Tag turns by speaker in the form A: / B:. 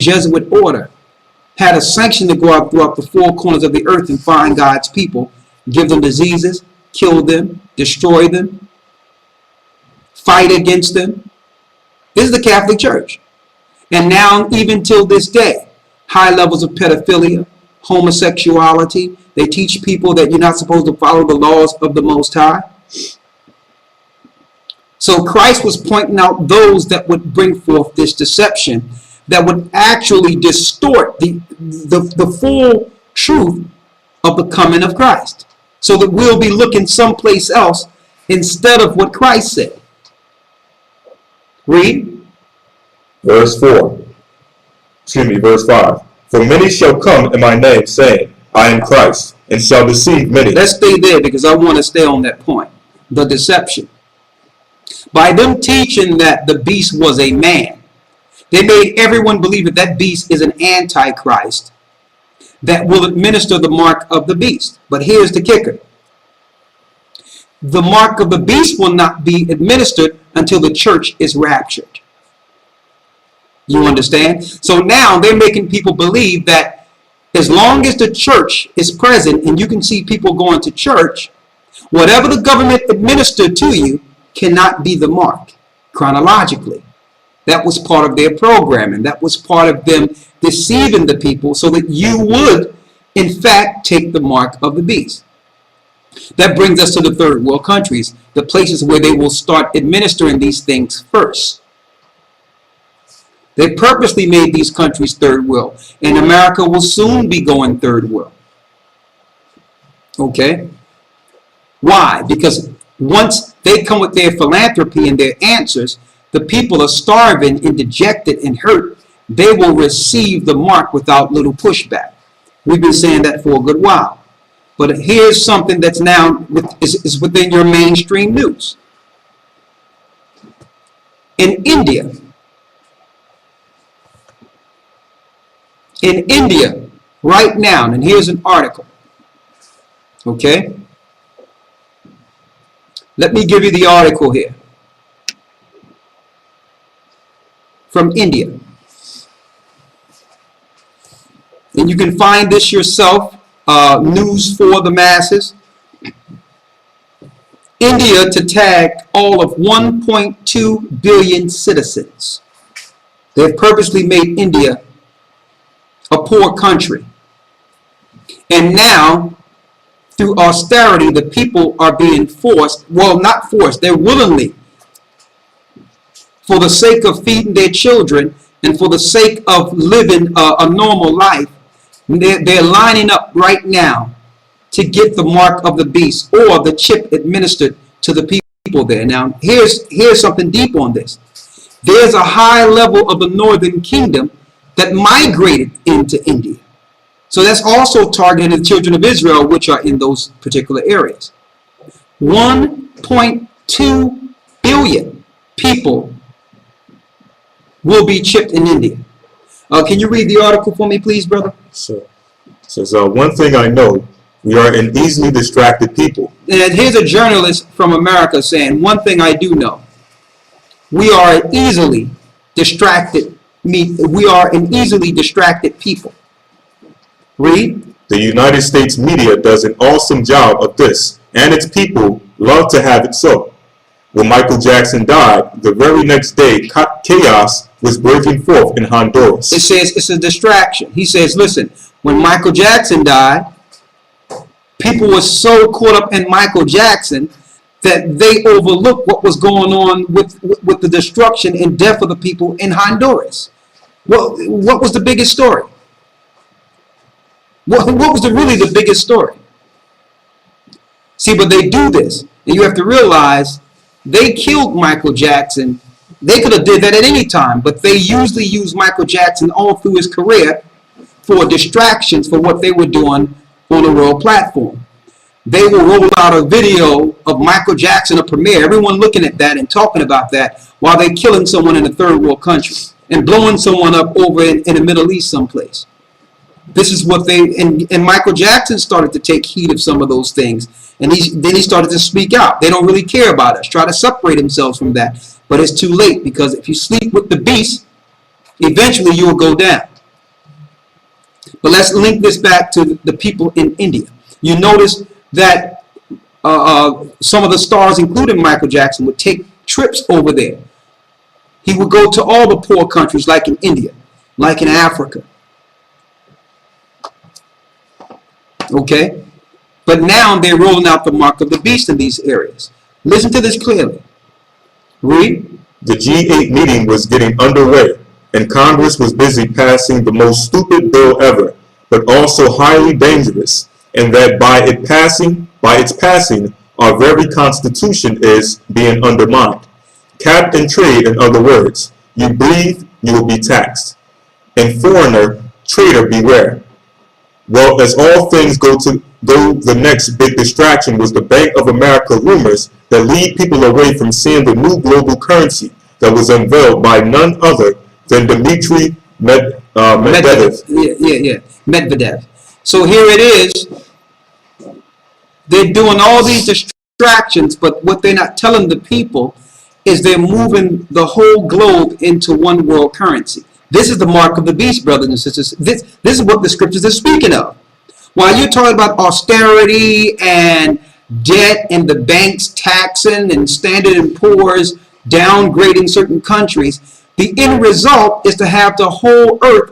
A: Jesuit order had a sanction to go out throughout the four corners of the earth and find God's people, give them diseases, kill them, destroy them, fight against them. This is the Catholic Church. And now, even till this day, high levels of pedophilia, homosexuality. They teach people that you're not supposed to follow the laws of the Most High. So Christ was pointing out those that would bring forth this deception, that would actually distort the full truth of the coming of Christ, so that we'll be looking someplace else instead of what Christ said. Read.
B: Verse 5. For many shall come in my name, saying, I am Christ, and shall deceive many.
A: Let's stay there because I want to stay on that point. The deception. By them teaching that the beast was a man, they made everyone believe that that beast is an antichrist that will administer the mark of the beast. But here's the kicker. The mark of the beast will not be administered until the church is raptured. You understand? So now they're making people believe that as long as the church is present and you can see people going to church, whatever the government administered to you cannot be the mark chronologically. That was part of their programming. That was part of them deceiving the people so that you would, in fact, take the mark of the beast. That brings us to the third world countries, the places where they will start administering these things first. They purposely made these countries third world, and America will soon be going third world. Okay? Why? Because once they come with their philanthropy and their answers, the people are starving and dejected and hurt. They will receive the mark without little pushback. We've been saying that for a good while. But here's something that's now is within your mainstream news. In India, right now, and here's an article. Okay? Let me give you the article here. From India. And you can find this yourself, news for the masses. India to tag all of 1.2 billion citizens. They've purposely made India a poor country. And now, through austerity, the people are being forced, well, not forced, they're willingly, for the sake of feeding their children and for the sake of living a normal life, they're lining up right now to get the mark of the beast or the chip administered to the people there. Now, here's something deep on this. There's a high level of the northern kingdom that migrated into India. So that's also targeting the children of Israel, which are in those particular areas. 1.2 billion people will be chipped in India. Can you read the article for me, please, brother?
B: Sure. It says, one thing I know, we are an easily distracted people.
A: And here's a journalist from America saying, one thing I do know, we are an easily distracted people. Read.
B: The United States media does an awesome job of this, and its people love to have it so. When Michael Jackson died, the very next day, chaos was breaking forth in Honduras.
A: It says it's a distraction. He says, listen, when Michael Jackson died, people were so caught up in Michael Jackson that they overlooked what was going on with the destruction and death of the people in Honduras. Well, what was the biggest story? What was really the biggest story? See, but they do this, and you have to realize they killed Michael Jackson. They could have did that at any time, but they usually use Michael Jackson all through his career for distractions for what they were doing on a world platform. They will roll out a video of Michael Jackson, a premiere, everyone looking at that and talking about that while they're killing someone in a third world country and blowing someone up over in the Middle East someplace. This is what and Michael Jackson started to take heed of some of those things. And then he started to speak out. They don't really care about us. Try to separate themselves from that. But it's too late, because if you sleep with the beast, Eventually, you will go down. But let's link this back to the people in India. You notice that some of the stars, including Michael Jackson, would take trips over there. He would go to all the poor countries, like in India, like in Africa. Okay? But now they're rolling out the mark of the beast in these areas. Listen to this clearly. Read.
B: The G8 meeting was getting underway, and Congress was busy passing the most stupid bill ever, but also highly dangerous, and that by its passing, our very Constitution is being undermined. Cap and trade, in other words. You breathe, you will be taxed. And foreigner, traitor, beware. Well, as all things go, the next big distraction was the Bank of America rumors that lead people away from seeing the new global currency that was unveiled by none other than Dmitry Medvedev.
A: Medvedev. So here it is. They're doing all these distractions, but what they're not telling the people is they're moving the whole globe into one world currency. This is the mark of the beast, brothers and sisters. This is what the scriptures are speaking of. While you're talking about austerity and debt and the banks taxing and Standard & Poor's downgrading certain countries, the end result is to have the whole earth